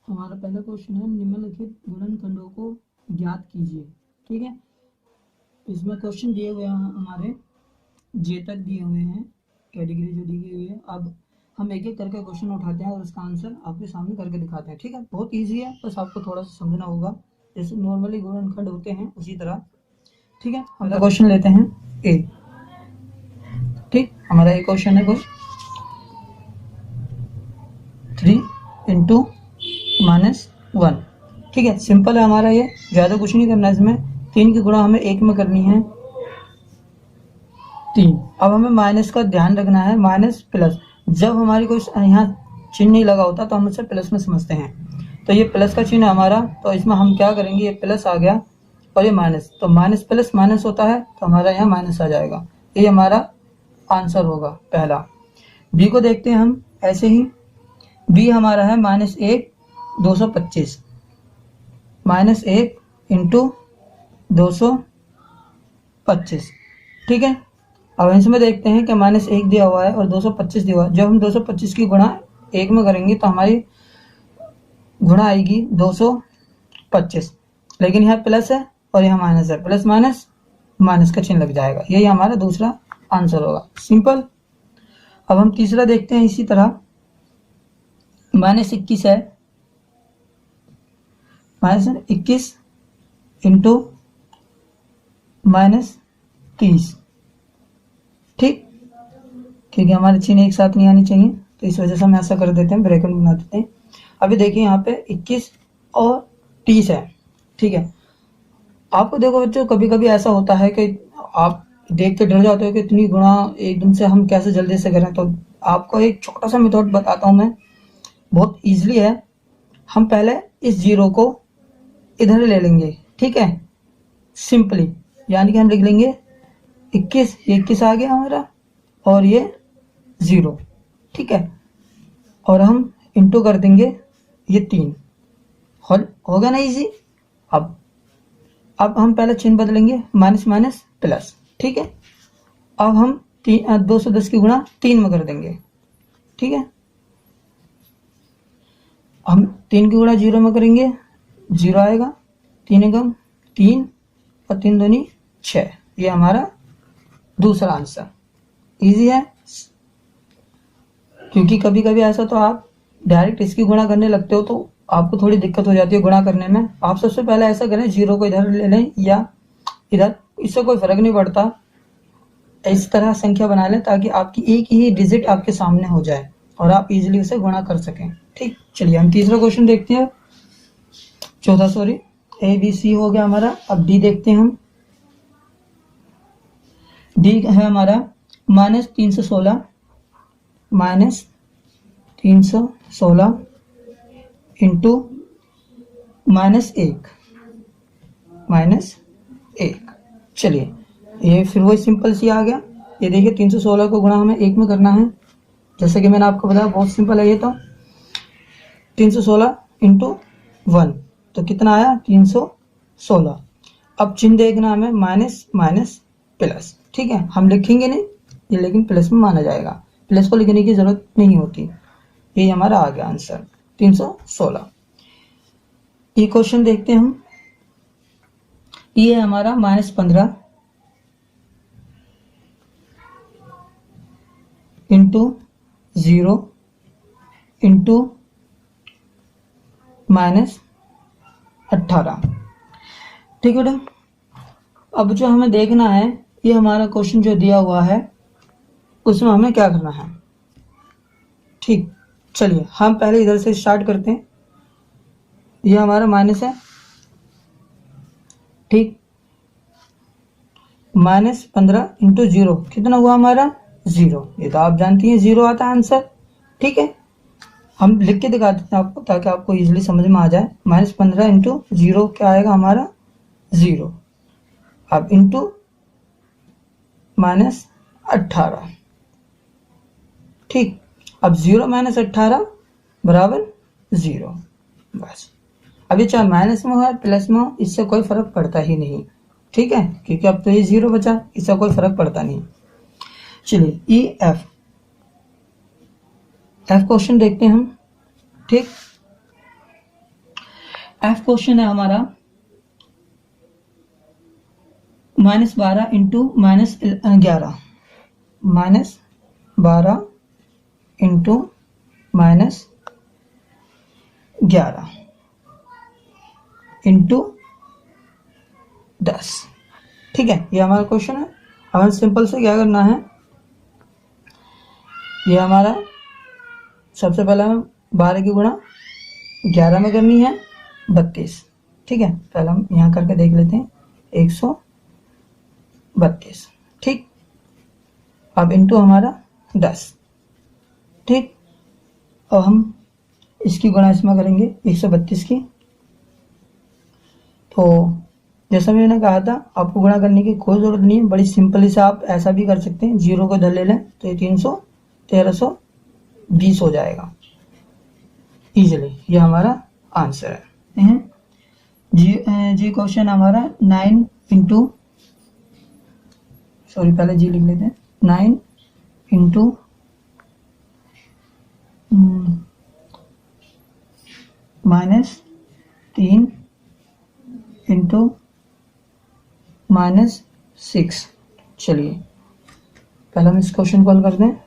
हमारा पहला क्वेश्चन है निम्नलिखित गुणनखंडों को ज्ञात कीजिए। ठीक है, इसमें क्वेश्चन दिए हुए हैं हमारे जे तक दिए हुए हैं, कैटेगरी जो दी हुई है। अब हम एक एक करके क्वेश्चन उठाते हैं और उसका आंसर आपके सामने करके दिखाते हैं। ठीक है, बहुत इजी है, बस आपको थोड़ा सा समझना होगा, जैसे नॉर्मली गुणनखंड होते हैं उसी तरह। ठीक है, पहला क्वेश्चन लेते हैं ए। ठीक, हमारा एक क्वेश्चन है कुछ 3 इंटू -1। ठीक है, सिंपल है हमारा, ये ज़्यादा कुछ नहीं करना है इसमें। 3 की गुणा हमें 1 में करनी है 3। अब हमें माइनस का ध्यान रखना है, माइनस प्लस। जब हमारी कोई यहाँ चिन्ह नहीं लगा होता तो हम उसे प्लस में समझते हैं, तो ये प्लस का चिन्ह हमारा, तो इसमें हम क्या करेंगे, ये प्लस आ गया और ये माइनस, तो माइनस प्लस माइनस होता है, तो हमारा यहाँ माइनस आ जाएगा। ये हमारा आंसर होगा पहला। बी को देखते हैं हम ऐसे ही। बी हमारा है -1 225, -1 इंटू 225। ठीक है, अब इसमें देखते हैं कि -1 दिया हुआ है और 225 दिया हुआ है। जब हम 225 की गुणा 1 में करेंगे तो हमारी गुणा आएगी 225, लेकिन यहाँ प्लस है और यहाँ माइनस है, प्लस माइनस माइनस का चिन्ह लग जाएगा। यही हमारा दूसरा आंसर होगा, सिंपल। अब हम तीसरा देखते हैं इसी तरह। -21 है, -21 इंटू -30। ठीक, क्योंकि हमारे चिन्ह एक साथ नहीं आनी चाहिए, तो इस वजह से हम ऐसा कर देते हैं, ब्रैकेट बना देते हैं। अभी देखिए यहाँ पे 21 और 30 है। ठीक है, आपको देखो बच्चों, कभी कभी ऐसा होता है कि आप देख के डर जाते हो कि इतनी गुणा एकदम से हम कैसे जल्दी से करें। तो आपको एक छोटा सा मेथड बताता हूँ मैं, बहुत इजीली है। हम पहले इस जीरो को इधर ले लेंगे, ठीक है, सिंपली, यानी कि हम लिख लेंगे 21, ये 21 आ गया हमारा और ये 0। ठीक है, और हम इंटू कर देंगे ये 3। होगा ना इजी। अब हम पहले चिन्ह बदलेंगे, माइनस माइनस प्लस। ठीक है, अब हम 210 की गुणा 3 में कर देंगे। ठीक है, हम 3 की गुणा 0 में करेंगे, 0 आएगा, 3 एकम 3 और 3 दूनी 6। ये हमारा दूसरा आंसर। इजी है, क्योंकि कभी कभी ऐसा तो आप डायरेक्ट इसकी गुणा करने लगते हो तो आपको थोड़ी दिक्कत हो जाती है गुणा करने में। आप सबसे पहले ऐसा करें, 0 को इधर ले लें या इधर, इससे कोई फर्क नहीं पड़ता। इस तरह संख्या बना लें ताकि आपकी एक ही डिजिट आपके सामने हो जाए और आप इजीली उसे गुणा कर सकें। ठीक, चलिए हम तीसरा क्वेश्चन देखते हैं। चौथा, सॉरी, ABC हो गया हमारा। अब डी देखते हैं हम। डी है हमारा -316, -316 इंटू -1। चलिए, ये फिर वही सिंपल सी आ गया। ये देखिए 316 को गुणा हमें 1 में करना है, जैसे कि मैंने आपको बताया, बहुत सिंपल है ये। तो 316 इंटू 1, तो कितना आया 316। अब चिन्ह देखना हमें, माइनस माइनस प्लस। ठीक है, हम लिखेंगे नहीं ये, लेकिन प्लस में माना जाएगा, प्लस को लिखने की जरूरत नहीं होती। ये हमारा आ गया आंसर 316। ये क्वेश्चन देखते हैं हम। ये है हमारा -15 इंटू 0 इंटू -18। ठीक है बेटा, अब जो हमें देखना है, ये हमारा क्वेश्चन जो दिया हुआ है उसमें हमें क्या करना है। ठीक, चलिए हम पहले इधर से स्टार्ट करते हैं। ये हमारा माइनस है, ठीक, -15 इंटू 0 कितना हुआ हमारा 0। ये तो आप जानती हैं 0 आता है आंसर। ठीक है, हम लिख के दिखा देते हैं आपको ताकि आपको इजीली समझ में आ जाए। -15 इंटू 0 क्या आएगा हमारा 0। अब इंटू -18। ठीक, अब 0 - 18 बराबर 0। बस, अब ये चाहे माइनस में हो प्लस में हो, इससे कोई फर्क पड़ता ही नहीं। ठीक है, क्योंकि अब तो ये 0 बचा, इससे कोई फर्क पड़ता नहीं। चलिए EF क्वेश्चन देखते हैं हम। ठीक, एफ क्वेश्चन है हमारा -12 इंटू -11, -12 इंटू -11 इंटू 10। ठीक है, ये हमारा क्वेश्चन है। अब हम सिंपल से क्या करना है, ये हमारा सबसे पहले हम 12 की गुणा 11 में करनी है 32। ठीक है, पहले हम यहाँ करके देख लेते हैं 132। ठीक, अब इंटू हमारा 10। ठीक, अब हम इसकी गुणा इसमें करेंगे 132 की। तो जैसा मैंने कहा था, आपको गुणा करने की कोई जरूरत नहीं है, बड़ी सिंपल से आप ऐसा भी कर सकते हैं, 0 को इधर ले लें तो ये 1320 हो जाएगा इजीली। ये हमारा आंसर है। जी क्वेश्चन हमारा 9 इंटू, सॉरी पहले जी लिख लेते हैं, 9 इंटू -3 इंटू -6। चलिए पहले हम इस क्वेश्चन को हल करते हैं।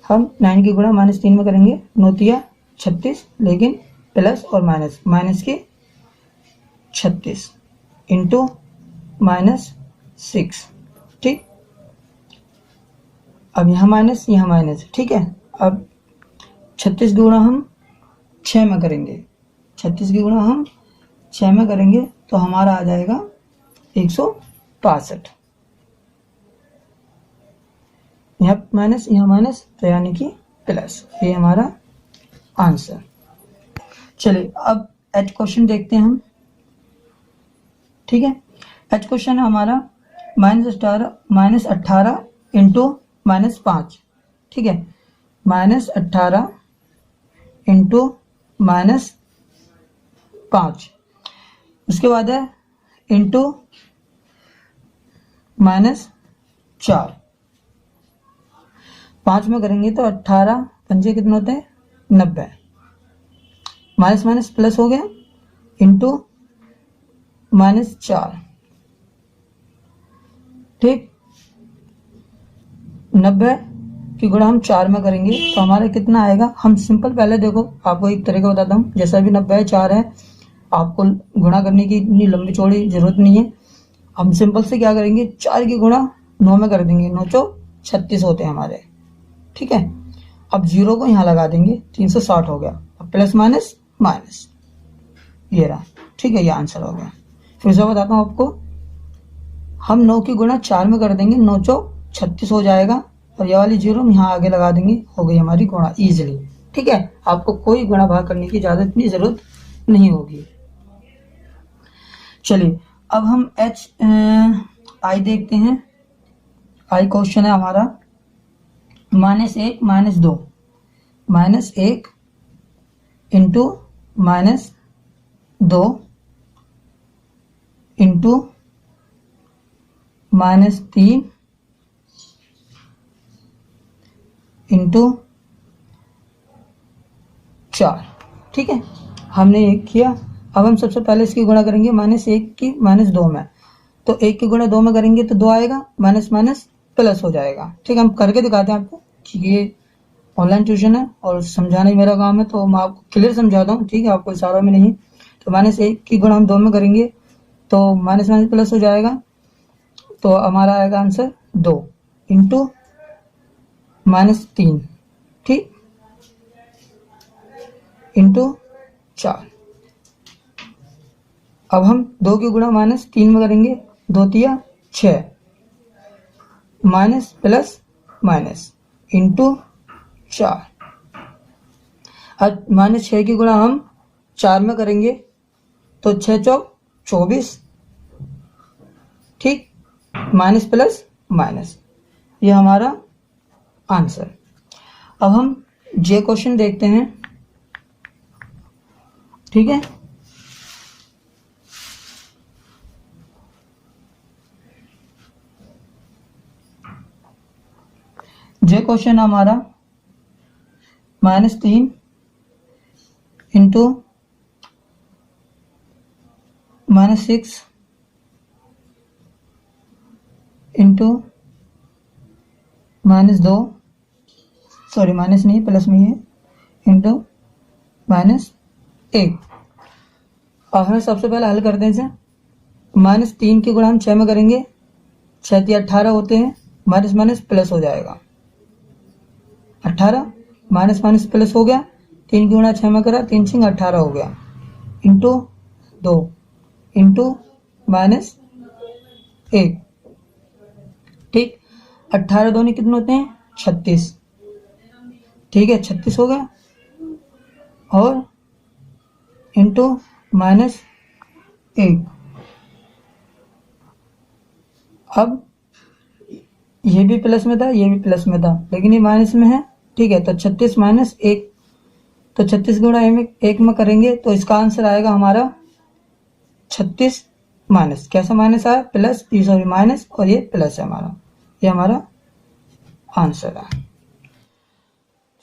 हम 9 की गुणा -3 में करेंगे, 9 36, लेकिन प्लस और माइनस की 36 इंटू -6। ठीक, अब यहाँ माइनस यहाँ माइनस। ठीक है, अब 36 की गुणा हम 6 में करेंगे, 36 की गुणा हम 6 में करेंगे तो हमारा आ जाएगा 165। यहाँ माइनस तो यानी कि प्लस। ये हमारा आंसर। चलिए अब एच क्वेश्चन देखते हैं हम। ठीक है, एच क्वेश्चन है हमारा -18 इंटू -5। ठीक है, -18 इंटू -5, उसके बाद है इंटू -4। 5 में करेंगे तो 18 पंजे कितने होते हैं, 90। माइनस प्लस हो गया, इंटू -4। ठीक, 90 की गुणा हम 4 में करेंगे तो हमारा कितना आएगा। हम सिंपल पहले देखो, आपको एक तरीका बताता हूँ। जैसा भी 90 है 4 है, आपको गुणा करने की इतनी लंबी चौड़ी जरूरत नहीं है। हम सिंपल से क्या करेंगे, 4 की गुणा 9 में कर देंगे, 9 चौक 36 होते हैं हमारे। ठीक है, अब 0 को यहाँ लगा देंगे, 360 हो गया। अब प्लस माइनस माइनस, ये रहा। ठीक है, ये आंसर हो गया। फिर से बताता हूँ आपको, हम 9 की गुणा 4 में कर देंगे, 9 चौक 36 हो जाएगा, और ये वाली 0 हम यहाँ आगे लगा देंगे, हो गई हमारी गुणा इजीली। ठीक है, आपको कोई गुणा भाग करने की ज्यादा इतनी जरूरत नहीं होगी। चलिए अब हम एच आई देखते हैं। आई क्वेश्चन है हमारा -1 -2, -1 इंटू -2 इंटू -3 इंटू 4। ठीक है, हमने एक किया। अब हम सबसे पहले इसकी गुणा करेंगे -1 की -2 में, तो 1 की गुणा 2 में करेंगे तो 2 आएगा, माइनस माइनस प्लस हो जाएगा। ठीक है, हम करके दिखाते हैं आपको, कि ये ऑनलाइन ट्यूशन है और समझाना ही मेरा काम है, तो मैं आपको क्लियर समझाता हूँ। ठीक है, आपको इशारों में नहीं। तो -1 की गुणा हम 2 में करेंगे तो माइनस माइनस प्लस हो जाएगा, तो हमारा आएगा आंसर 2 इंटू -3। ठीक, इंटू 4। अब हम 2 की गुणा -3 में करेंगे, 2 तिया 6, माइनस प्लस माइनस इंटू 4। अब -6 की गुणा हम 4 में करेंगे तो 6 चौक 24। ठीक, माइनस प्लस माइनस, ये हमारा आंसर। अब हम जे क्वेश्चन देखते हैं। ठीक है, जे क्वेश्चन हमारा -3 इंटू -6 इंटू -2, सॉरी माइनस नहीं प्लस में है, इंटू -1। और हमें सबसे पहले हल करते हैं इसे। -3 की गुणा हम 6 में करेंगे, 6 × 18 होते हैं, माइनस माइनस प्लस हो जाएगा 18, माइनस माइनस प्लस हो गया, 3 की गुणा 6 में करा, 3 6 18 हो गया, इंटू 2 इंटू -1। ठीक, 18 दोनों कितने होते हैं 36। ठीक है, 36 हो गया, और इंटू -1। अब ये भी प्लस में था, ये भी प्लस में था, लेकिन ये माइनस में है। ठीक है, तो 36 -1, तो 36 गुणा 1 में करेंगे तो इसका आंसर आएगा हमारा 36 माइनस, कैसा माइनस आया प्लस, सॉरी माइनस, और ये प्लस है हमारा, ये हमारा आंसर है।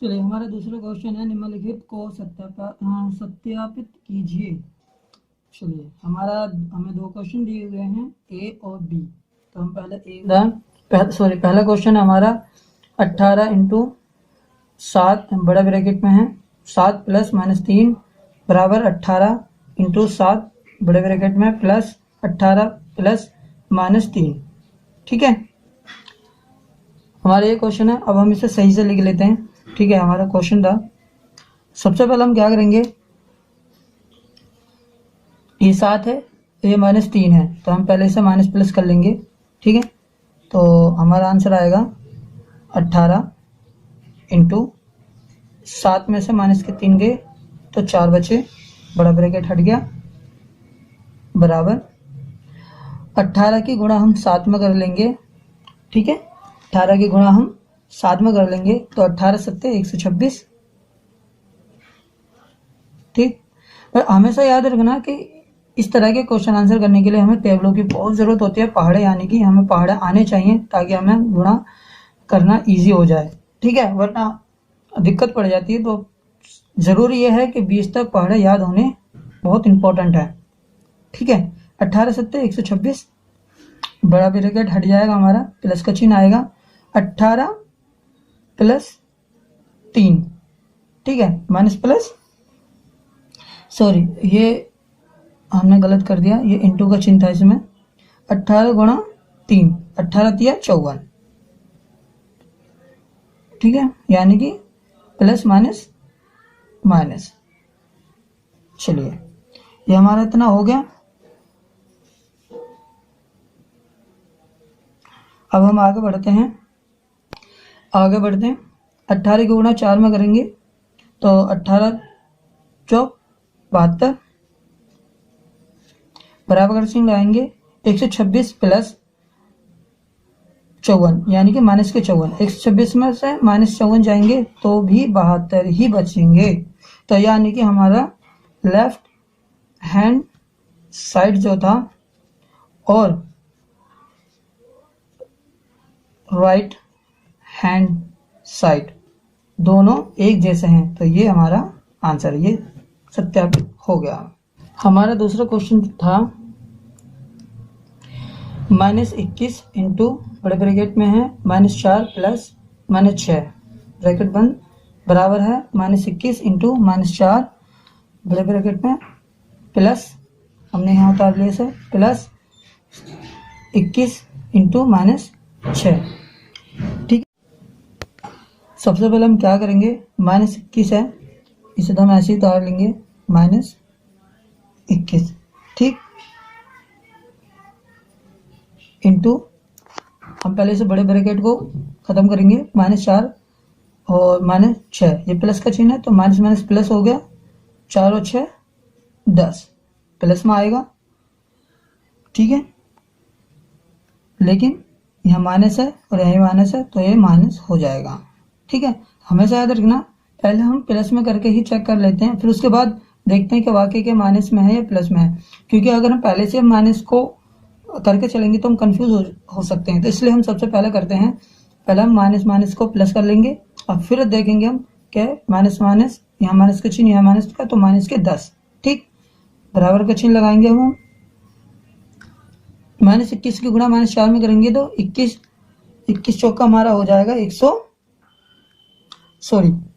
चलिए हमारा दूसरा क्वेश्चन है, निम्नलिखित को सत्यापित कीजिए। चलिए हमें 2 क्वेश्चन दिए हुए हैं, ए और बी। तो हम पहला क्वेश्चन हमारा 18 इंटू 7 बड़ा ब्रैकेट में है, 7 प्लस -3 बराबर 18 इंटू 7 बड़े ब्रैकेट में प्लस 18 प्लस -3। ठीक है, हमारा ये क्वेश्चन है। अब हम इसे सही से लिख लेते हैं। ठीक है, हमारा क्वेश्चन था, सबसे पहले हम क्या करेंगे, ये 7 है, ये -3 है, तो हम पहले इसे माइनस प्लस कर लेंगे। ठीक है, तो हमारा आंसर आएगा 18 इंटू 7 में से -3 गए तो 4 बचे, बड़ा ब्रैकेट हट गया, बराबर 18 की गुणा हम 7 में कर लेंगे। ठीक है, 18 की गुणा हम 7 में कर लेंगे तो 18 7 126। ठीक, पर हमेशा याद रखना कि इस तरह के क्वेश्चन आंसर करने के लिए हमें टेबलों की बहुत ज़रूरत होती है, पहाड़े, यानी कि हमें पहाड़े आने चाहिए ताकि हमें गुणा करना इजी हो जाए। ठीक है, वरना दिक्कत पड़ जाती है। तो ज़रूरी यह है कि 20 तक पहाड़े याद होने बहुत इंपॉर्टेंट है। ठीक है, 18 7 126, बड़ा ब्रैकेट हट जाएगा हमारा, प्लस का चिन्ह आएगा, 18 प्लस 3। ठीक है, माइनस प्लस, सॉरी ये हमने गलत कर दिया, ये इंटू का चिन्ह था इसमें, 18 गुणा 3, 18 3 54। ठीक है, यानी कि प्लस माइनस माइनस। चलिए ये हमारा इतना हो गया। अब हम आगे बढ़ते हैं, 18 की गुणा 4 में करेंगे तो 18 चौक 72, बराबर का चिन्ह लगाएंगे, 126 प्लस 54, यानी कि माइनस के 54, 126 में से -54 जाएंगे तो भी 72 ही बचेंगे। तो यानी कि हमारा लेफ्ट हैंड साइड जो था और राइट हैंड साइड दोनों एक जैसे हैं, तो ये हमारा आंसर, ये सत्यापित हो गया। हमारा दूसरा क्वेश्चन था -21 इंटू बड़े ब्रैकेट में है -4 प्लस -6 ब्रैकेट बंद, बराबर है -21 इंटू -4 बड़े ब्रैकेट में प्लस, हमने यहाँ उतार लिया से, प्लस 21 इंटू -6। ठीक, सबसे पहले हम क्या करेंगे, -21 है, इसे तो हम ऐसे ही उतार लेंगे, -21। ठीक, इंटू, हम पहले से बड़े ब्रैकेट को खत्म करेंगे, -4 और -6, ये प्लस का चिन्ह है तो माइनस माइनस प्लस हो गया, 4 और 6 10, प्लस में आएगा। ठीक है, लेकिन यहाँ माइनस है और यहाँ माइनस है तो ये माइनस हो जाएगा। ठीक है, हमेशा याद रखना, पहले हम प्लस में करके ही चेक कर लेते हैं, फिर उसके बाद देखते हैं कि वाकई के माइनस में है या प्लस में है, क्योंकि अगर हम पहले से माइनस को करके चलेंगे तो हम कंफ्यूज हो सकते हैं। तो इसलिए हम सबसे पहले करते हैं, पहले हम माइनस माइनस को प्लस कर लेंगे और फिर देखेंगे हम क्या माइनस माइनस, यहाँ माइनस का चिन्ह, यहाँ माइनस का, तो माइनस के 10। ठीक, बराबर का चिन्ह लगाएंगे हम -21 की गुणा -4 में करेंगे तो 21 चौका हमारा हो जाएगा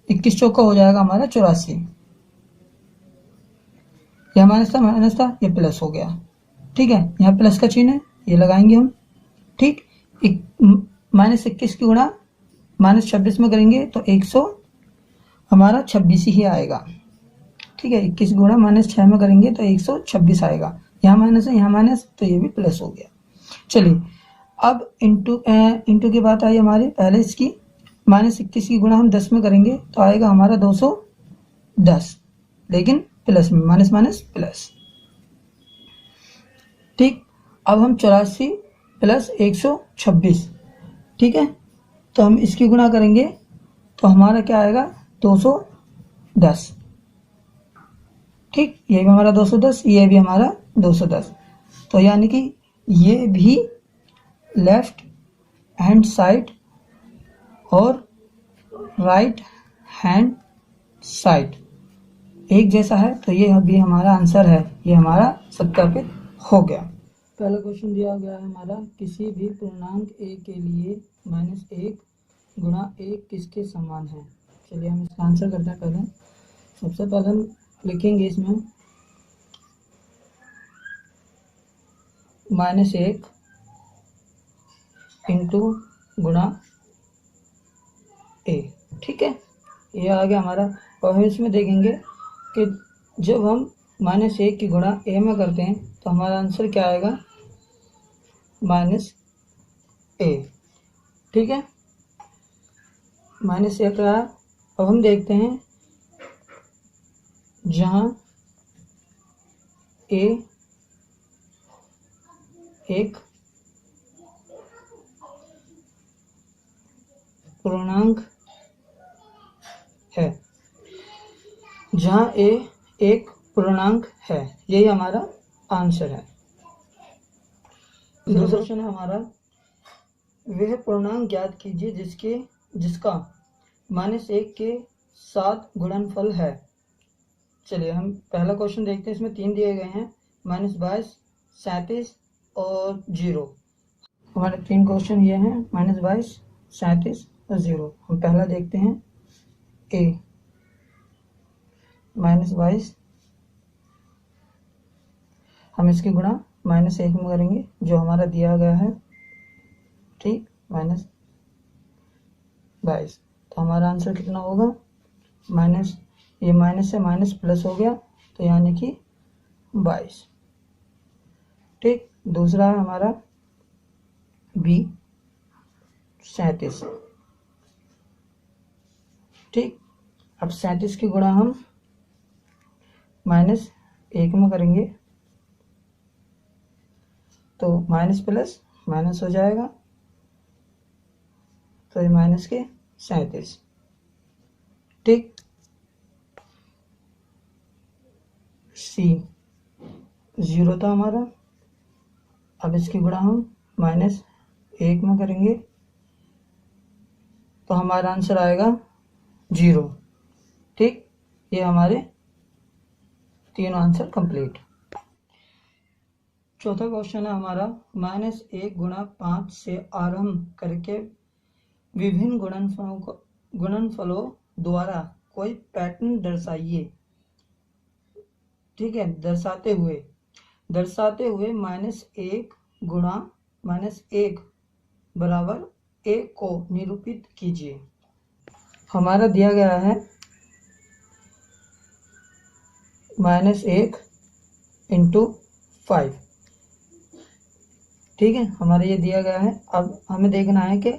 21 चौका हो जाएगा हमारा 84। यह माइनस था ये प्लस हो गया। ठीक है, यहाँ प्लस का चिन्ह है, ये लगाएंगे हम। ठीक, -21 की गुणा -26 में करेंगे तो 100 हमारा 26 ही आएगा। ठीक है, 21 गुणा -6 में करेंगे तो 126 आएगा। यहाँ माइनस है, यहाँ माइनस, तो ये भी प्लस हो गया। चलिए, अब इंटू की बात आई हमारी। पहले इसकी -21 की गुणा हम 10 में करेंगे तो आएगा हमारा 210, लेकिन प्लस में, माइनस माइनस प्लस। ठीक, अब हम 84 प्लस 126, ठीक है, तो हम इसकी गुणा करेंगे तो हमारा क्या आएगा 210। ठीक, ये भी हमारा 210, ये भी हमारा 210। तो यानी कि ये भी लेफ्ट हैंड साइड और राइट हैंड साइड एक जैसा है, तो ये अभी हमारा आंसर है, ये हमारा सत्यापित हो गया। पहला क्वेश्चन दिया गया है हमारा, किसी भी पूर्णांक a के लिए -1 गुणा 1 किसके समान है। चलिए हम इसका आंसर करते हैं। पहले सबसे पहले हम लिखेंगे इसमें -1 इंटू गुणा a। ठीक है, ये आ गया हमारा। और हम इसमें देखेंगे कि जब हम -1 की गुणा a में करते हैं तो हमारा आंसर क्या आएगा, -a। ठीक है, -a का। अब हम देखते हैं जहाँ a एक पूर्णांक है, जहाँ a एक पूर्णांक है, यही हमारा आंसर है। दूसरा क्वेश्चन है हमारा, वह पूर्णांक ज्ञात कीजिए जिसका -1 के साथ गुणनफल है। चलिए हम पहला क्वेश्चन देखते हैं। इसमें 3 दिए गए हैं, -22, 37 और 0। हमारे 3 क्वेश्चन ये हैं, -22, 37 और 0। हम पहला देखते हैं a, -22, हम इसकी गुणा -1 में करेंगे जो हमारा दिया गया है। ठीक, -22, तो हमारा आंसर कितना होगा, ये माइनस से माइनस प्लस हो गया, तो यानी कि 22। ठीक, दूसरा है हमारा b, 37। ठीक, अब 37 की गुणा हम -1 में करेंगे तो माइनस प्लस माइनस हो जाएगा, तो ये माइनस के 37। ठीक, c 0 था हमारा। अब इसकी गुणा हम -1 में करेंगे तो हमारा आंसर आएगा 0। ठीक, ये हमारे 3 आंसर कंप्लीट। चौथा क्वेश्चन है हमारा, -1 गुणा 5 से आरंभ करके विभिन्न गुणनफलों द्वारा कोई पैटर्न दर्शाइए। ठीक है, दर्शाते हुए -1 गुणा -1 बराबर a को निरूपित कीजिए। हमारा दिया गया है -1 इंटू 5। ठीक है, हमारा ये दिया गया है। अब हमें देखना है कि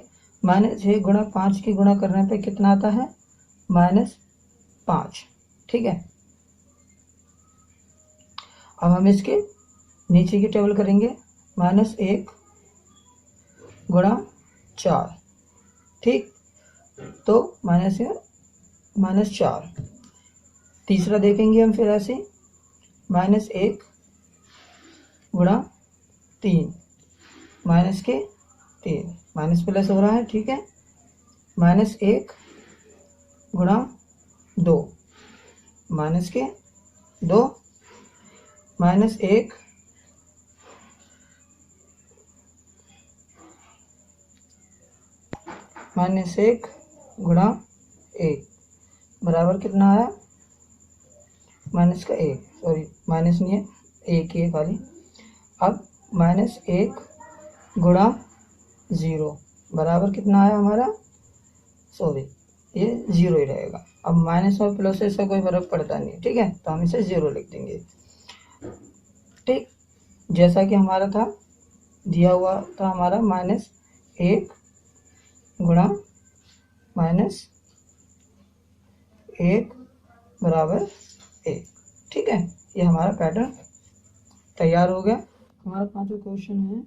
-1 गुणा 5 की गुणा करने पे कितना आता है, -5। ठीक है, अब हम इसके नीचे की टेबल करेंगे, -1 गुणा 4। ठीक, तो -4। तीसरा देखेंगे हम फिर ऐसे, -1 गुणा 3, माइनस के 3, माइनस प्लस हो रहा है। ठीक है, -1 गुणा 2, माइनस के 2, -1 -1 गुणा 1 बराबर कितना आया, माइनस का 1, सॉरी माइनस नहीं है, 1 ही है खाली। अब -1 गुणा 0 बराबर कितना आया हमारा, सॉरी ये 0 ही रहेगा। अब माइनस और प्लस से इसका कोई फर्क पड़ता नहीं, ठीक है, तो हम इसे 0 लिख देंगे। ठीक, जैसा कि हमारा था, दिया हुआ था हमारा -1 गुणा -1 बराबर 1। ठीक है, ये हमारा पैटर्न तैयार हो गया। हमारा 5वां क्वेश्चन है,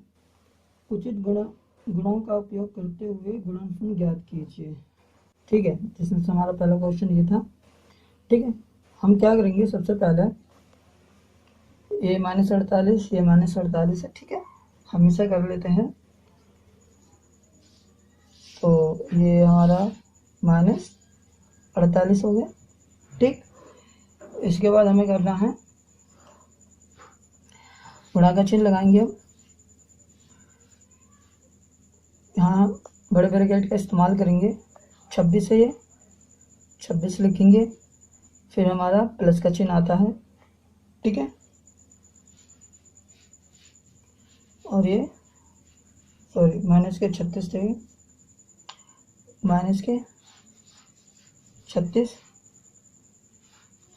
उचित गुणों का उपयोग करते हुए गुणनफल ज्ञात कीजिए। ठीक है, जिसमें से हमारा पहला क्वेश्चन ये था। ठीक है, हम क्या करेंगे, सबसे पहले ये -48, ये -48 है। ठीक है, हम इसे कर लेते हैं, तो ये हमारा -48 हो गया। ठीक, इसके बाद हमें करना है, गुणा का चिन्ह लगाएंगे हम, यहाँ बड़े ब्रैकेट का इस्तेमाल करेंगे। 26 है, ये 26 लिखेंगे, फिर हमारा प्लस का चिन्ह आता है। ठीक है, और ये सॉरी माइनस के 36 थे, माइनस के 36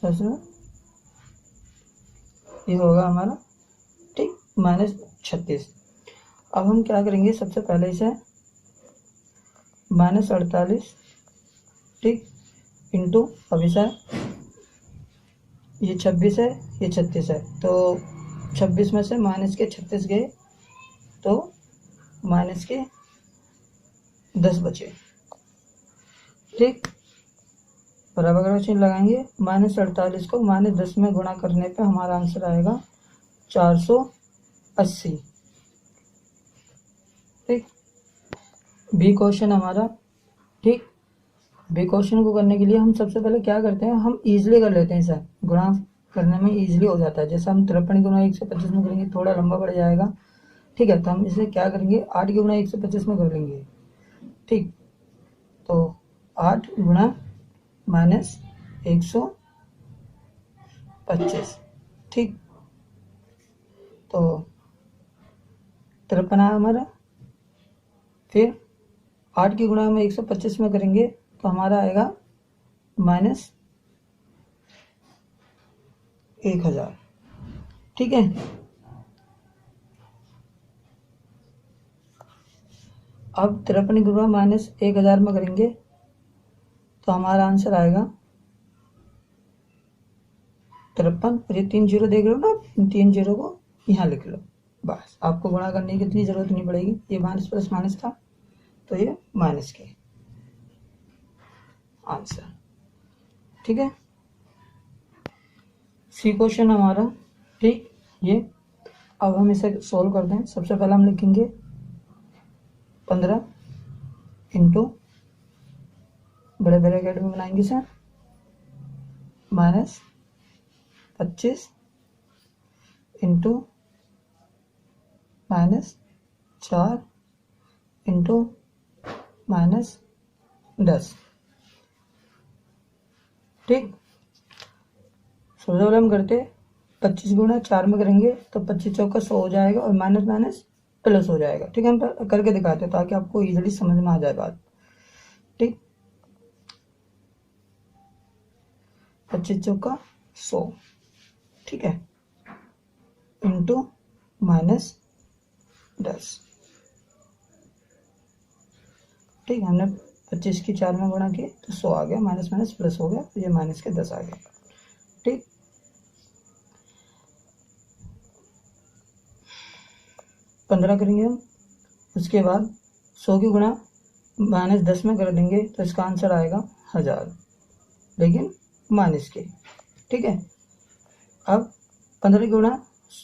प्लस ये होगा हमारा, ठीक, -36। अब हम क्या करेंगे, सबसे पहले इसे -48, ठीक, इंटू, अब इसे ये 26 है, ये 36 है, तो 26 में से माइनस के 36 गए, तो माइनस के 10 बचे। ठीक, बराबर का चिन्ह लगाएंगे, -48 को -10 में गुणा करने पे हमारा आंसर आएगा 480। ठीक, बी क्वेश्चन हमारा। ठीक, बी क्वेश्चन को करने के लिए हम सबसे पहले क्या करते हैं, हम इजीली कर लेते हैं, इसे गुणा करने में इजीली हो जाता है। जैसे हम 53 गुणा 125 में करेंगे, थोड़ा लंबा पड़ जाएगा। ठीक है, तो हम इसे क्या करेंगे, 8 गुणा 125 में कर लेंगे। ठीक, तो 8 गुणा -125। ठीक, तो 53 आया हमारा। फिर 8 की गुणा में 125 में करेंगे, तो हमारा आएगा -1000। ठीक है, अब 53 गुणा -1000 में करेंगे, तो हमारा आंसर आएगा 53। और ये 3 जीरो देख रहे हो ना, इन 3 जीरो को यहाँ लिख लो, बस आपको गुणा करने की इतनी जरूरत नहीं पड़ेगी। ये माइनस प्लस माइनस था, तो ये माइनस के आंसर। ठीक है, सी क्वेश्चन हमारा। ठीक, ये अब हम इसे सोल्व करते हैं। सबसे पहले हम लिखेंगे 15 इंटू, बड़े ब्रैकेट में बनाएंगे सर, -25 इंटू -4 इंटू -10। ठीक, सबसे पहले हम करते 25 गुणा 4 में करेंगे, तो 25 चौका 100 हो जाएगा, और माइनस माइनस प्लस हो जाएगा। ठीक है, हम करके दिखाते हैं ताकि आपको इजीली समझ में आ जाए बात। ठीक, 25 चौका 100, ठीक है, इंटू -10। ठीक, हमने 25 की 4 में गुणा किया, तो 100 आ गया, माइनस माइनस प्लस हो गया, तो ये माइनस के 10 आ गया। ठीक, 15 करेंगे हम, उसके बाद 100 की गुणा -10 में कर देंगे, तो इसका आंसर आएगा 1000, लेकिन माइनस के। ठीक है, अब 15 गुणा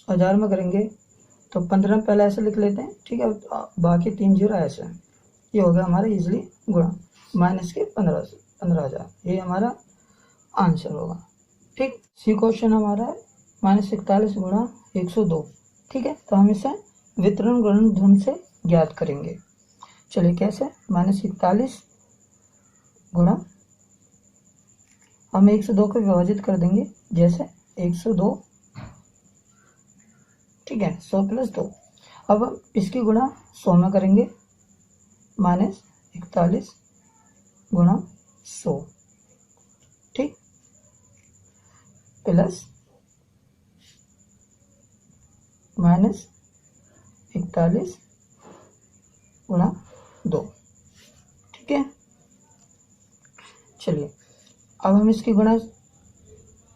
1000 में करेंगे, तो 15 पहले ऐसे लिख लेते हैं। ठीक है, बाकी 3 जीरो ऐसे, ये हो गया हमारा इजिली गुणा, माइनस के 15,000, ये हमारा आंसर होगा। ठीक, सी क्वेश्चन हमारा है -41 गुणा 102। ठीक है, तो हम इसे वितरण गुणनफल से ज्ञात करेंगे। चलिए कैसे, -41 गुणा, हम 102 को विभाजित कर देंगे, जैसे 102, ठीक है, 100 + 2। अब हम इसकी गुणा 100 में करेंगे, -41 गुणा 100, ठीक, प्लस -41 गुणा 2, ठीक है। चलिए अब हम इसकी गुणा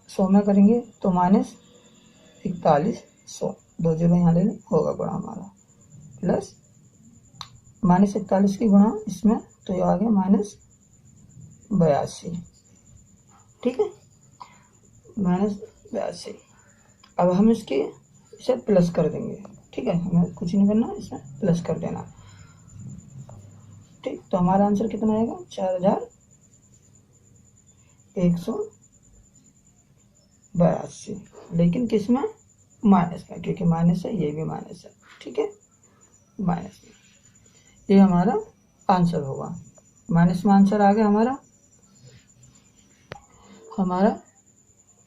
100 में करेंगे, तो -41 100, 2 जीरो यहाँ ले लें, होगा गुणा हमारा, प्लस -41 की गुणा इसमें, तो ये आ गया -82, ठीक है, -82। अब हम इसे प्लस कर देंगे, ठीक है, हमें कुछ नहीं करना, इसमें प्लस कर देना, ठीक। तो हमारा आंसर कितना आएगा, 4182, लेकिन किस में, माइनस में, क्योंकि माइनस है, ये भी माइनस है, ठीक है, माइनस में, ये हमारा आंसर होगा। माइनस में आंसर आ गया हमारा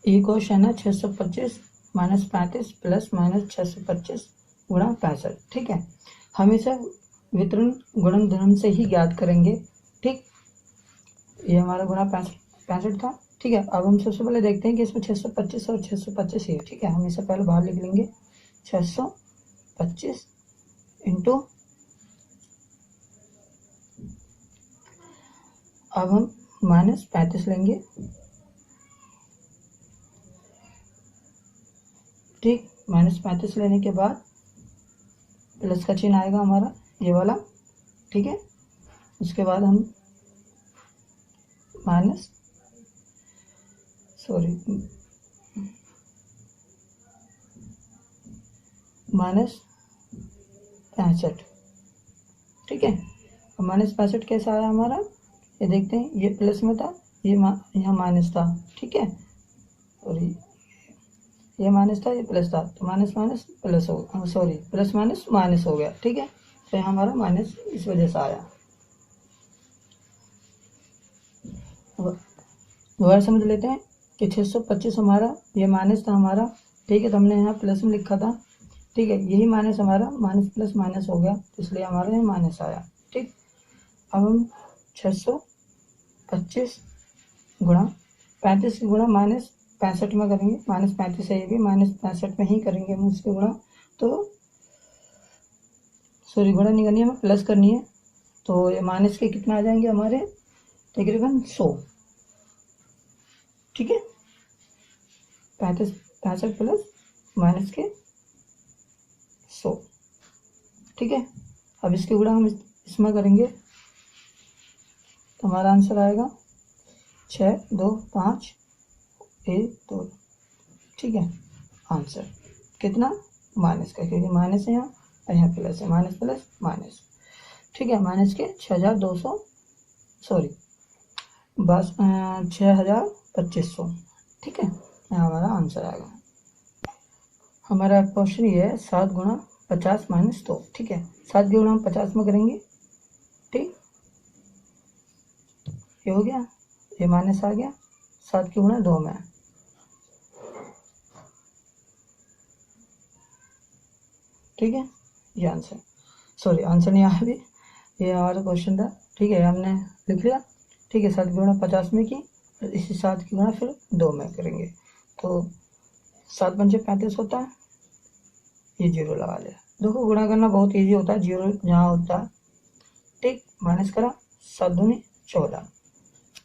ये क्वेश्चन है 625 -35 प्लस -625 गुणा 65, ठीक है। हम इसे वितरण गुणनधर्म से ही ज्ञात करेंगे, ठीक। ये हमारा गुणा 65 था, ठीक है। अब हम सबसे पहले देखते हैं कि इसमें 625 और 625 ही है, ठीक है। हम इसे पहले बाहर लिख लेंगे, 625 इंटू, अब हम -35 लेंगे, ठीक, -35 लेने के बाद प्लस का चिन्ह आएगा हमारा ये वाला, ठीक है। उसके बाद हम -65, ठीक है। -65 कैसा आया हमारा, ये देखते हैं, ये प्लस में था, ये यहाँ माइनस था, ठीक है, और ये माइनस था, ये प्लस था, तो माइनस माइनस प्लस हो, सॉरी, प्लस माइनस माइनस हो गया, ठीक है। तो यहाँ हमारा माइनस इस वजह से आया। दोबारा समझ लेते हैं कि 625 हमारा ये माइनस था हमारा, ठीक है, तो हमने यहाँ प्लस में लिखा था, ठीक है, यही माइनस हमारा माइनस प्लस माइनस हो गया, इसलिए हमारा यहाँ माइनस आया, ठीक। अब हम 625 गुणा 35 की गुणा -65 में करेंगे, -35 है ये भी, -65 में ही करेंगे हम इसकी गुणा, तो सॉरी गुणा नहीं करनी है, हमें प्लस करनी है, तो ये माइनस के कितना आ जाएंगे हमारे, तकरीबन 100, ठीक है, 65 प्लस माइनस के 100, ठीक है। अब इसकी गुणा हम इसमें करेंगे, तो हमारा आंसर आएगा 6 2 5 1 2, ठीक है। आंसर कितना, माइनस का, क्योंकि माइनस है यहाँ और यहाँ प्लस है, माइनस प्लस माइनस, ठीक है। माइनस के 6200, सॉरी बस 6250, ठीक है, यहाँ हमारा आंसर आएगा। हमारा क्वेश्चन ये है 7 गुणा 50 - 2, ठीक है। 7 की गुणा हम 50 में करेंगे, ठीक, ये हो गया, ये माइनस आ गया, 7 की गुणा 2 में, ठीक है, ये आंसर, सॉरी आंसर नहीं आया अभी, ये हमारा क्वेश्चन था, ठीक है, हमने लिख लिया, ठीक है। 7 की गुणा 50 में की, इसी 7 की गुणा फिर 2 में करेंगे, तो 7 पंचे 35 होता है, ये जीरो लगा लिया। देखो गुणा करना बहुत इजी होता है, जीरो जहाँ होता है, ठीक, माइनस करा, 7 दूनी 14,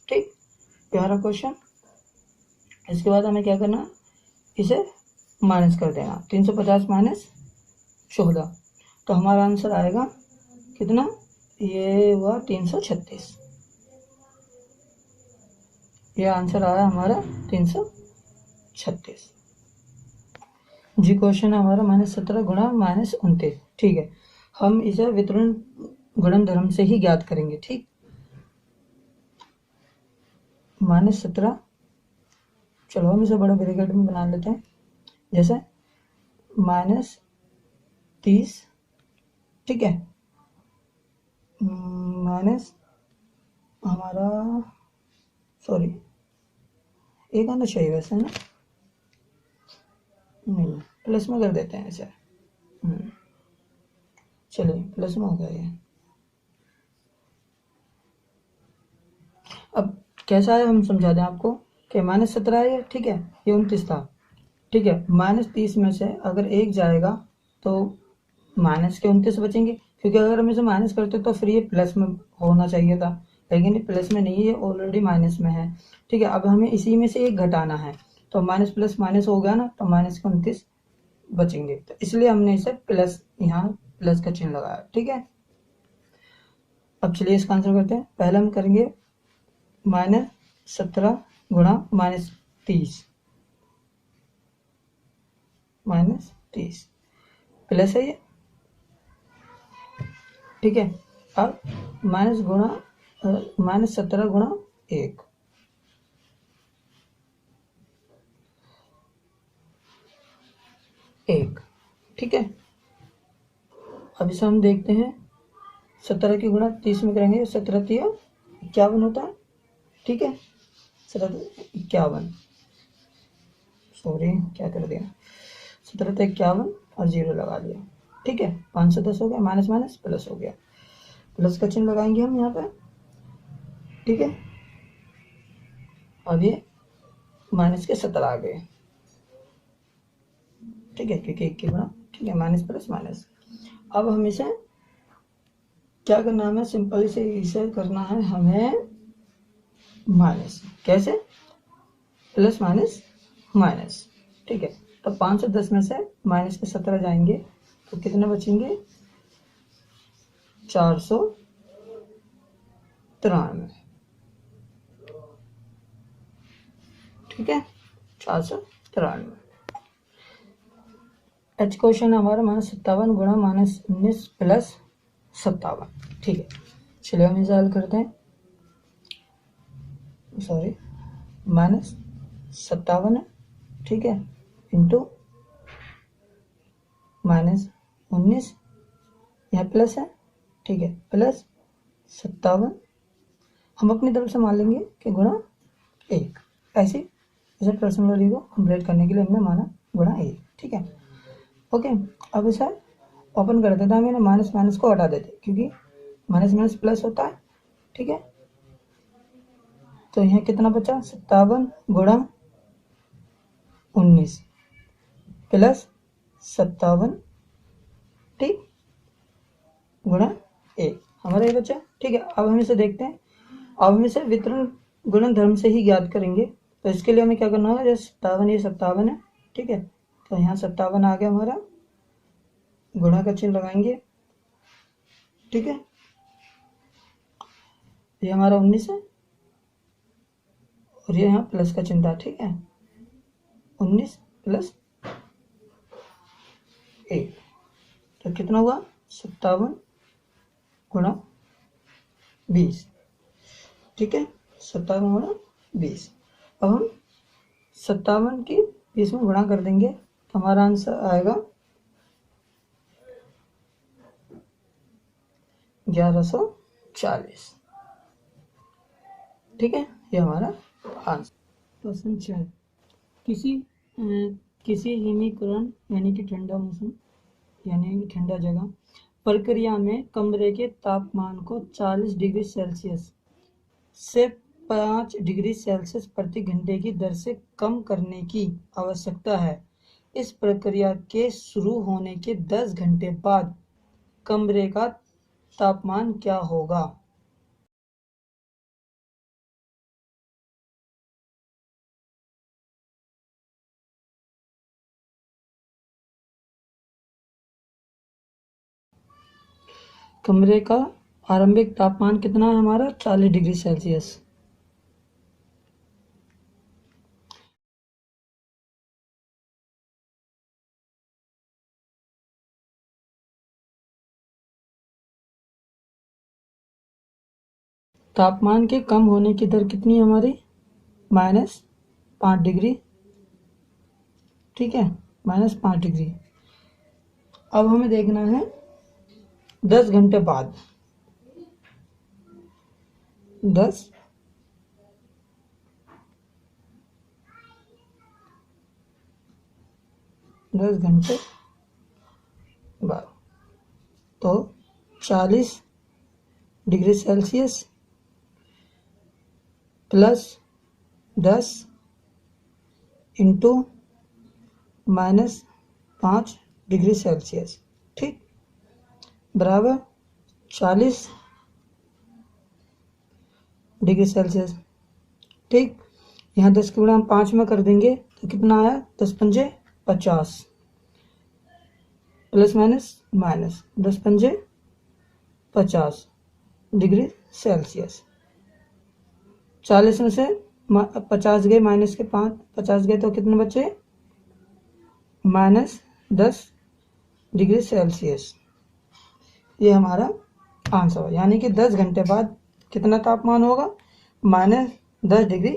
ठीक, प्यारा क्वेश्चन। इसके बाद हमें क्या करना, इसे माइनस कर देना, 350 माइनस 14, तो हमारा आंसर आएगा कितना, ये हुआ 336, ये आंसर आया हमारा 336 जी। क्वेश्चन है हमारा -17 गुणा -29, ठीक है। हम इसे वितरण गुणनधर्म से ही ज्ञात करेंगे, ठीक। -17, चलो हम इसे बड़ा ब्रैकेट में बना लेते हैं, जैसे -30, ठीक है, माइनस हमारा, सॉरी एक आना चाहिए वैसे ना, नहीं प्लस में कर देते हैं ऐसे। चलिए प्लस में हो गया ये। अब कैसा है हम समझा दें आपको कि -17 है, ठीक है, ये 29 था, ठीक है। -30 में से अगर एक जाएगा तो माइनस के 29 बचेंगे, क्योंकि अगर हम इसे माइनस करते तो फिर ये प्लस में होना चाहिए था, लेकिन ये प्लस में नहीं है, ये ऑलरेडी माइनस में है, ठीक है। अब हमें इसी में से एक घटाना है, तो माइनस प्लस माइनस हो गया ना, तो माइनस के 29 बचेंगे, तो इसलिए हमने इसे प्लस, यहाँ प्लस का चिन्ह लगाया, ठीक है। अब चलिए इसका आंसर करते हैं। पहले हम करेंगे -17 गुणा -30, -30 प्लस है ये, ठीक है। अब माइनस गुणा -17 गुणा 1, ठीक है। अब इसे हम देखते हैं, 17 की गुणा 30 में करेंगे, 17 तिया 51 होता है, ठीक है। 17 51, सॉरी क्या कर दिया, 17 51 और 0 लगा दिया, ठीक है। 510 हो गया, माइनस माइनस प्लस हो गया, प्लस का चिन्ह लगाएंगे हम यहाँ पे, ठीक है। अब ये माइनस के 17 आ गए, ठीक है, क्योंकि 1 की गुणा, ठीक है, माइनस प्लस माइनस। अब हम इसे क्या करना है, हमें सिंपल से इसे करना है हमें माइनस, कैसे, प्लस माइनस माइनस, ठीक है। तो 510 में से माइनस के 17 जाएंगे तो कितने बचेंगे, 493, ठीक है, 493। एच क्वेश्चन हमारा -57 गुणा -19 प्लस 57, ठीक है। चलिए हम इसे हल करते हैं, सॉरी -57 है, ठीक है, इंटू -19, यहाँ प्लस है, ठीक है, प्लस 57, हम अपनी तरफ से मान लेंगे कि गुणा 1, ऐसे इसे पर्सनली को कंप्लीट करने के लिए हमने माना गुणा 1, ठीक है, ओके। अब इसे ओपन कर देते हैं, हम माइनस माइनस को हटा देते, क्योंकि माइनस माइनस प्लस होता है, ठीक है। तो यहाँ कितना बचा, 57 गुणा 19 प्लस 57, ठीक, गुणा 1, हमारा ये बचा, ठीक है। अब हम इसे देखते हैं, अब हम इसे वितरण गुणन धर्म से ही ज्ञात करेंगे, तो इसके लिए हमें क्या करना होगा, जैसे 57 ये 57 है, ठीक है, तो यहाँ 57 आ गया हमारा, गुणा का चिन्ह लगाएंगे, ठीक है। ये हमारा 19 है और ये यहाँ प्लस का चिन्ह था, ठीक है, 19 प्लस 1, तो कितना हुआ, 57 गुणा 20, ठीक है, 57 गुणा 20। अब हम 57 की 20 में गुणा कर देंगे, तो हमारा आंसर आएगा 1140, ठीक है, ये हमारा आंसर। क्वेश्चन 4, किसी हिमीकरण यानी कि ठंडा मौसम यानी कि ठंडा जगह प्रक्रिया में कमरे के तापमान को 40 डिग्री सेल्सियस से 5 डिग्री सेल्सियस प्रति घंटे की दर से कम करने की आवश्यकता है। इस प्रक्रिया के शुरू होने के 10 घंटे बाद कमरे का तापमान क्या होगा। कमरे का आरंभिक तापमान कितना है हमारा, 40 डिग्री सेल्सियस। तापमान के कम होने की दर कितनी है हमारी, -5 डिग्री, ठीक है, -5 डिग्री। अब हमें देखना है 10 घंटे बाद, 10 घंटे बाद, तो 40 degree Celsius plus 10 into -5 degree Celsius, ठीक, बराबर 40 डिग्री सेल्सियस, ठीक। यहाँ 10 के गुणा हम 5 में कर देंगे तो कितना आया, 10 पंजे 50 प्लस माइनस 10 पंजे 50 डिग्री सेल्सियस। 40 में से 50 गए, माइनस के 5 50 गए तो कितने बचे, -10 डिग्री सेल्सियस। ये हमारा आंसर है, यानी कि 10 घंटे बाद कितना तापमान होगा, -10 डिग्री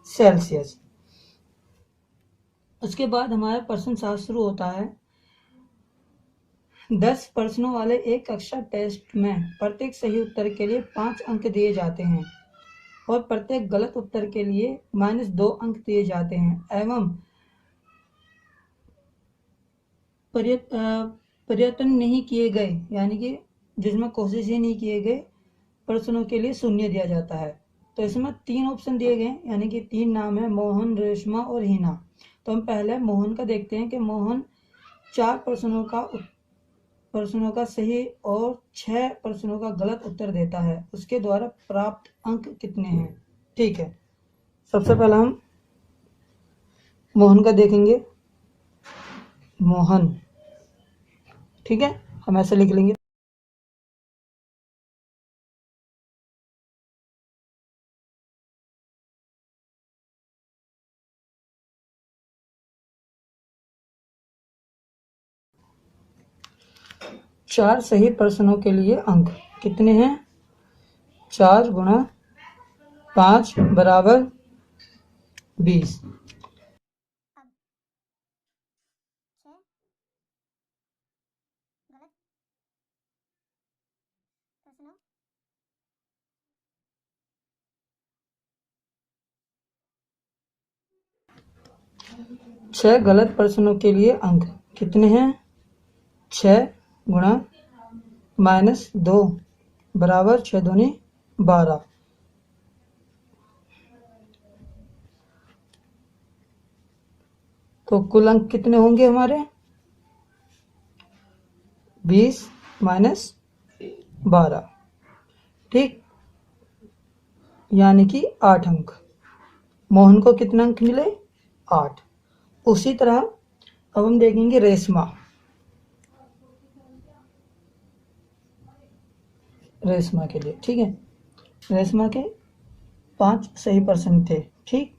सेल्सियस। उसके बाद हमारा प्रश्न 7 शुरू होता है। 10 प्रश्नों वाले एक कक्षा टेस्ट में प्रत्येक सही उत्तर के लिए 5 अंक दिए जाते हैं और प्रत्येक गलत उत्तर के लिए -2 अंक दिए जाते हैं एवं प्रयत्न नहीं किए गए, यानी कि जिसमें कोशिश ही नहीं किए गए प्रश्नों के लिए 0 दिया जाता है। तो इसमें 3 ऑप्शन दिए गए, यानी कि 3 नाम है, मोहन, रेशमा और हीना। तो हम पहले मोहन का देखते हैं कि मोहन 4 प्रश्नों का सही और 6 प्रश्नों का गलत उत्तर देता है, उसके द्वारा प्राप्त अंक कितने हैं, ठीक है। सबसे पहले हम मोहन का देखेंगे, मोहन, ठीक है, हम ऐसे लिख लेंगे। चार सही प्रश्नों के लिए अंक कितने हैं, 4 गुणा 5 बराबर 20। छह गलत प्रश्नों के लिए अंक कितने हैं, 6 गुणा -2 बराबर 6 दूनी 12। तो कुल अंक कितने होंगे हमारे, 20 - 12, ठीक, यानी कि 8 अंक। मोहन को कितने अंक मिले, 8। उसी तरह अब हम देखेंगे रेशमा। रेशमा के लिए, ठीक है, रेशमा के 5 सही प्रश्न थे, ठीक।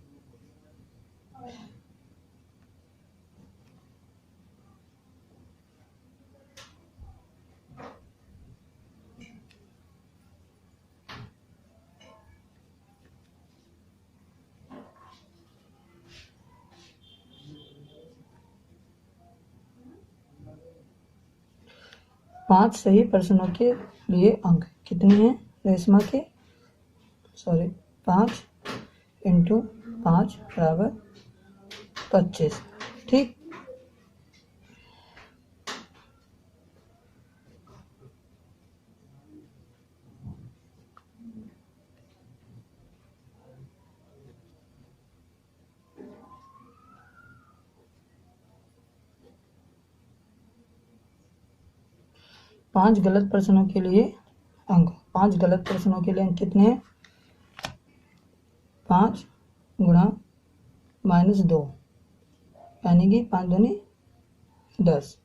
पांच सही प्रश्नों के लिए अंक कितने हैं रेशमा के, 5 × 5 बराबर 25, ठीक। पांच गलत प्रश्नों के लिए अंक, 5 गलत प्रश्नों के लिए अंक कितने हैं, 5 गुणा -2, यानी कि 5 दूनी 10।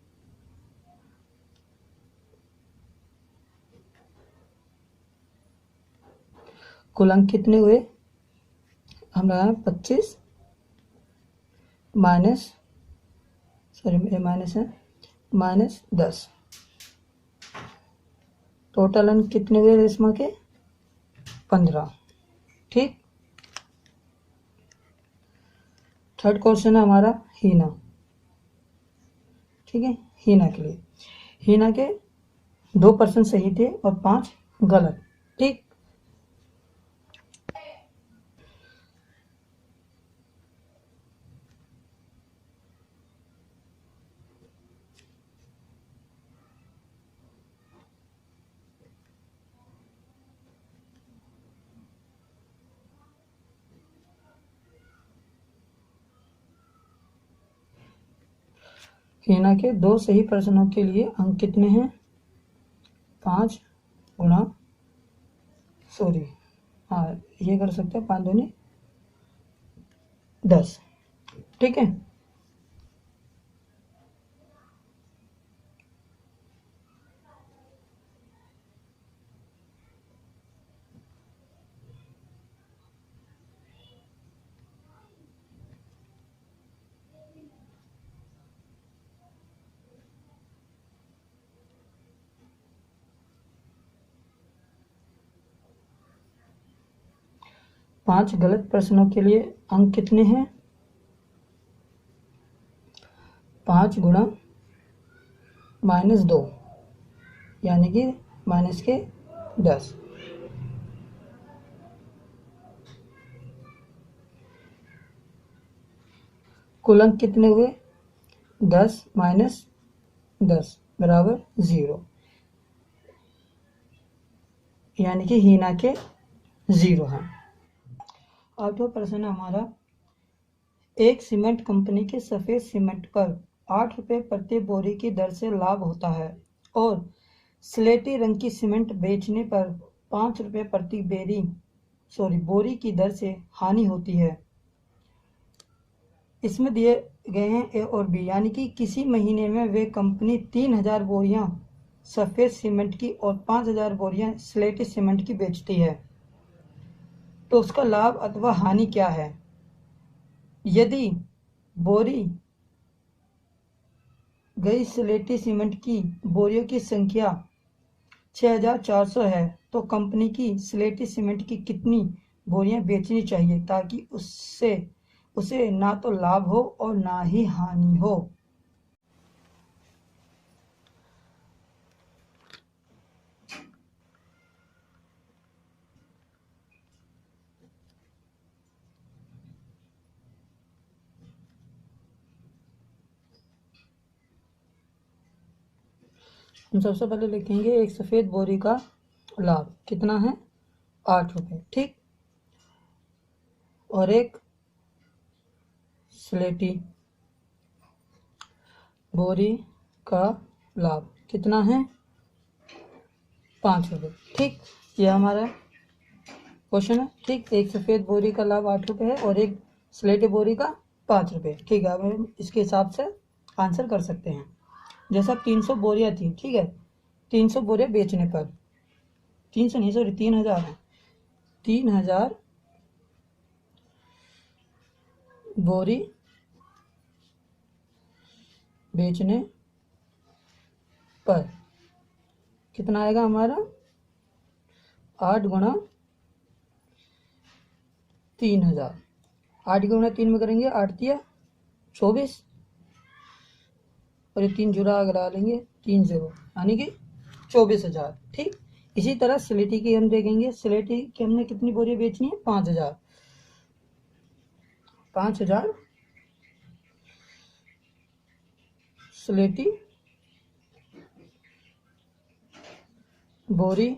कुल अंक कितने हुए, हम लगाए 25 माइनस माइनस है -10। टोटल अंक कितने हुए रेशमा के, 15, ठीक। थर्ड क्वेश्चन है हमारा हीना, ठीक है। हीना के लिए, हीना के 2 प्रश्न सही थे और 5 गलत, ठीक। हिना के दो सही प्रश्नों के लिए अंक कितने हैं? 5 गुणा, सॉरी, हाँ ये कर सकते हैं, 5 दूनी 10। ठीक है, पांच गलत प्रश्नों के लिए अंक कितने हैं? 5 गुणा -2 यानी कि -10। कुल अंक कितने हुए? 10 - 10 बराबर 0, यानी कि हीना के 0 हैं। आठवां प्रश्न हमारा, एक सीमेंट कंपनी के सफेद सीमेंट पर 8 रुपये प्रति बोरी की दर से लाभ होता है और स्लेटी रंग की सीमेंट बेचने पर 5 रुपये प्रति बोरी की दर से हानि होती है। इसमें दिए गए हैं ए और बी, यानी कि किसी महीने में वे कंपनी 3000 बोरियां सफेद सीमेंट की और 5000 बोरियां स्लेटी सीमेंट की बेचती है, तो उसका लाभ अथवा हानि क्या है? यदि बोरी गई स्लेटी सीमेंट की बोरियों की संख्या 6400 है, तो कंपनी की स्लेटी सीमेंट की कितनी बोरियां बेचनी चाहिए ताकि उसे ना तो लाभ हो और ना ही हानि हो? हम सबसे पहले लिखेंगे एक सफेद बोरी का लाभ कितना है? 8 रुपये, ठीक। और एक स्लेटी बोरी का लाभ कितना है? 5 रुपये, ठीक। ये हमारा क्वेश्चन है, ठीक। एक सफेद बोरी का लाभ 8 रुपये है और एक स्लेटी बोरी का 5 रुपये, ठीक है। अब हम इसके हिसाब से आंसर कर सकते हैं। जैसा 300 बोरियां थी, ठीक है, 300 बोरियां बेचने पर, 300 नहीं सॉरी 3000 है, 3000 बोरी बेचने पर कितना आएगा हमारा? 8 गुणा 3000, 8 गुणा 3 में करेंगे 8 तिया 24, और ये 3 जुड़ा अगर डालेंगे 3 0, यानी कि 24,000, ठीक। इसी तरह स्लेटी की हम देखेंगे, स्लेटी की हमने कितनी बोरी बेचनी है? 5000, 5000 स्लेटी बोरी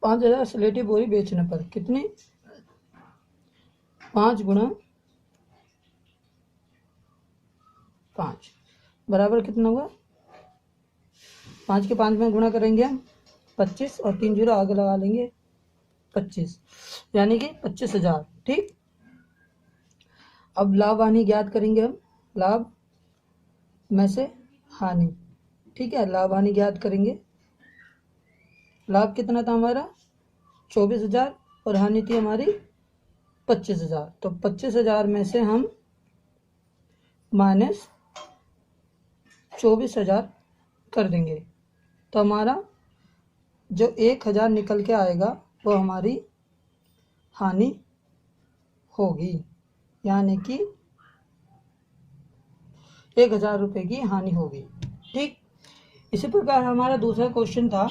पाँच हजार स्लेटी बोरी बेचने पर कितनी? 5 गुणा 5 बराबर कितना हुआ? 5 के 5 में गुणा करेंगे हम 25 और 3 जीरो आगे लगा लेंगे 25, यानी कि 25,000, ठीक। अब लाभ हानि ज्ञात करेंगे हम, लाभ में से हानि, ठीक है। लाभ हानि ज्ञात करेंगे। लाभ कितना था हमारा? 24,000 और हानि थी हमारी 25,000, तो 25,000 में से हम माइनस 24,000 कर देंगे, तो हमारा जो 1,000 निकल के आएगा वो हमारी हानि होगी, यानी कि 1,000 रुपये की हानि होगी, ठीक। इसी प्रकार हमारा दूसरा क्वेश्चन था,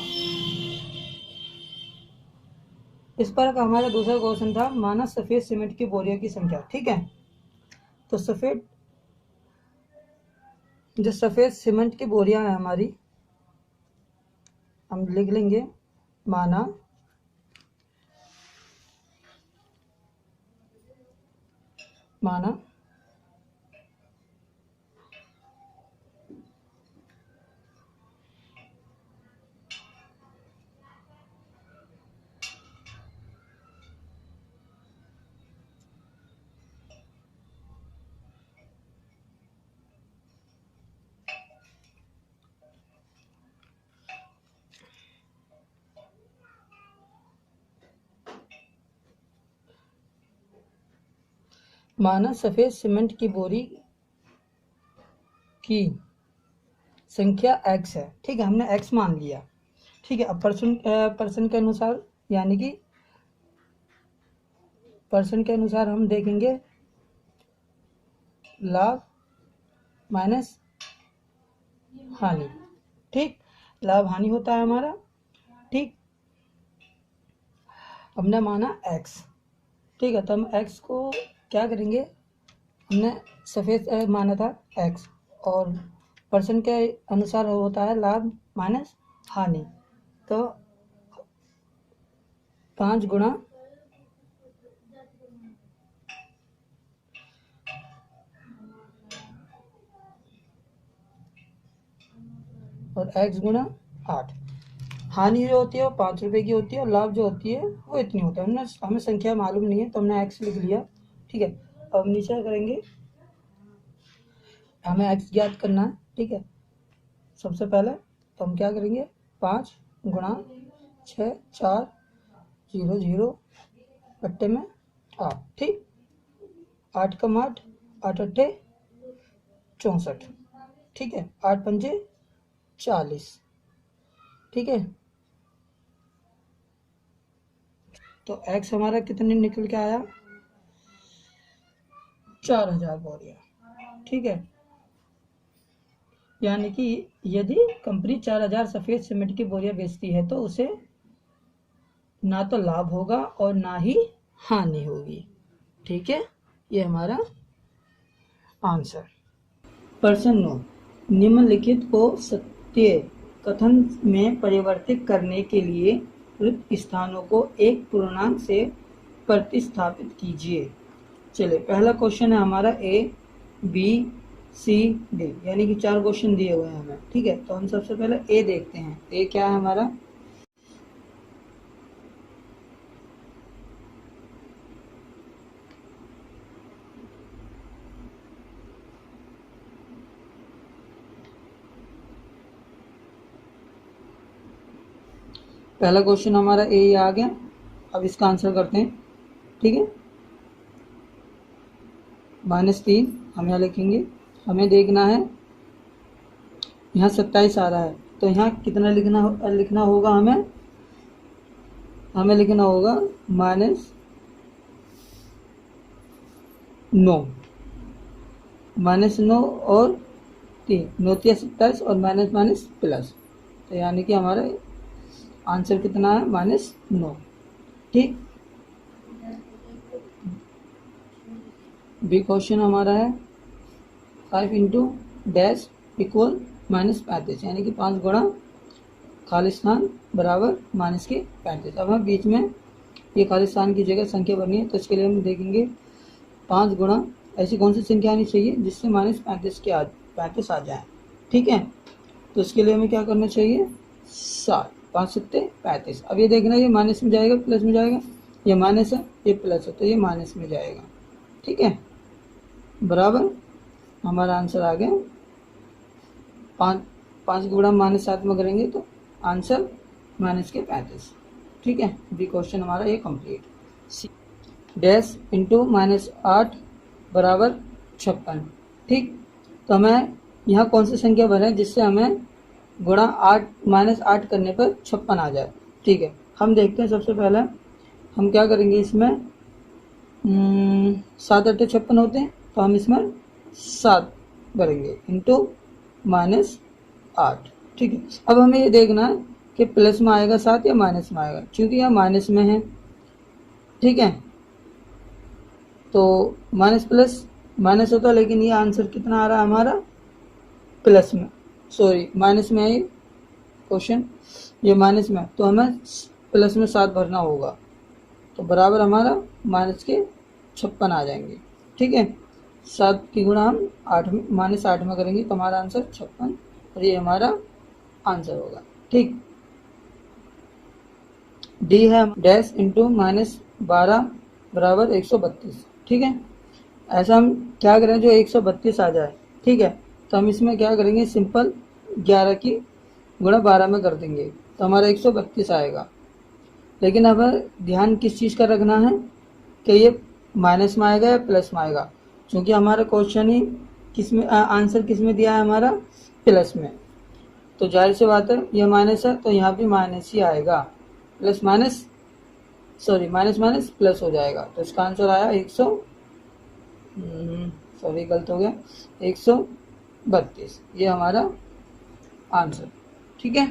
इस पर का हमारा दूसरा क्वेश्चन था, माना सफेद सीमेंट की बोरियों की संख्या, ठीक है। तो जो सफेद सीमेंट की बोरियां हैं हमारी, हम लिख लेंगे, माना माना सफेद सीमेंट की बोरी की संख्या x है। ठीक है, हमने x मान लिया। ठीक है, अब पर्सन के अनुसार, यानी कि पर्सन के अनुसार हम देखेंगे लाभ माइनस हानि। ठीक, लाभ हानि होता है हमारा। ठीक, हमने माना x। ठीक है, तो हम x को क्या करेंगे, हमने सफेद माना था x, और पर्सन के अनुसार होता है लाभ माइनस हानि। तो 5 गुणा और x गुणा 8। हानि जो होती है वो 5 रुपए की होती है, और लाभ जो होती है वो इतनी होता है। हमें संख्या मालूम नहीं है तो हमने x लिख लिया। ठीक है, अब नीचे करेंगे, हमें x ज्ञात करना है। ठीक है, सबसे पहले तो हम क्या करेंगे, 5 गुणा 6 4 0 0 बट्टे में 8। ठीक, 8 कम 8 8 अट्ठे 64। ठीक है, 8 पंजे 40। ठीक है, तो x हमारा कितने निकल के आया, 4000 बोरियां। ठीक है, यानी कि यदि कंपनी 4000 सफेद सीमेंट की बोरियां बेचती है तो उसे ना तो लाभ होगा और ना ही हानि होगी। ठीक है, ये हमारा आंसर। प्रश्न 9, निम्नलिखित को सत्य कथन में परिवर्तित करने के लिए रिक्त स्थानों को एक पूर्णांक से प्रतिस्थापित कीजिए। चलिए, पहला क्वेश्चन है हमारा A B C D, यानी कि 4 क्वेश्चन दिए हुए हैं हमें। ठीक है, तो हम सबसे पहले A देखते हैं। A क्या है हमारा, पहला क्वेश्चन हमारा A आ गया। अब इसका आंसर करते हैं। ठीक है, -3 हम यहाँ लिखेंगे। हमें देखना है, यहाँ 27 आ रहा है, तो यहाँ कितना लिखना होगा, हमें लिखना होगा -9 -9 और 3, 9 3 27 और माइनस माइनस प्लस, तो यानी कि हमारा आंसर कितना है, -9। ठीक, बी क्वेश्चन हमारा है 5 इंटू डैश इक्वल -35, यानी कि 5 गुणा खाली स्थान बराबर -35। अब हम बीच में ये खाली स्थान की जगह संख्या बननी है, तो इसके लिए हम देखेंगे 5 गुणा ऐसी कौन सी संख्या आनी चाहिए जिससे -35 आ जाए। ठीक है, तो इसके लिए हमें क्या करना चाहिए, 7 5 7 35। अब ये देखना, ये माइनस में जाएगा प्लस में जाएगा, ये माइनस है ये प्लस है, तो ये माइनस में जाएगा। ठीक है, बराबर हमारा आंसर आ गया 5 गुणा -7 में करेंगे तो आंसर -35। ठीक है, बी क्वेश्चन हमारा ये कंप्लीट। डैश इंटू -8 बराबर 56। ठीक, तो हमें यहाँ कौन सी संख्या बने जिससे हमें गुणा 8 करने पर 56 आ जाए। ठीक है, हम देखते हैं। सबसे पहले हम क्या करेंगे, इसमें 7 8 56 होते हैं, तो हम इसमें 7 भरेंगे इंटू -8। ठीक है, अब हमें ये देखना है कि प्लस में आएगा 7 या माइनस में आएगा, क्योंकि यहाँ माइनस में है। ठीक है, तो माइनस प्लस माइनस होता है, लेकिन ये आंसर कितना आ रहा है हमारा, प्लस में, सॉरी माइनस में है ये क्वेश्चन, ये माइनस में, तो हमें प्लस में 7 भरना होगा, तो बराबर हमारा माइनस के 56 आ जाएंगे। ठीक है, 7 की गुणा हम 8 में -8 में करेंगे तो हमारा आंसर 56 और ये हमारा आंसर होगा। ठीक, डी है डैश इंटू -12 बराबर 132। ठीक है, ऐसा हम क्या करें जो 132 आ जाए। ठीक है, तो हम इसमें क्या करेंगे, सिंपल 11 की गुणा 12 में कर देंगे तो हमारा 132 आएगा। लेकिन अब ध्यान किस चीज़ का रखना है कि ये माइनस में आएगा या प्लस में आएगा, क्योंकि हमारा क्वेश्चन ही किस में आंसर किस में दिया है, हमारा प्लस में। तो जाहिर सी बात है ये माइनस है तो यहाँ भी माइनस ही आएगा, plus minus sorry minus minus plus हो जाएगा। तो इसका आंसर आया 100 सॉरी गलत हो गया 132, ये हमारा आंसर। ठीक है।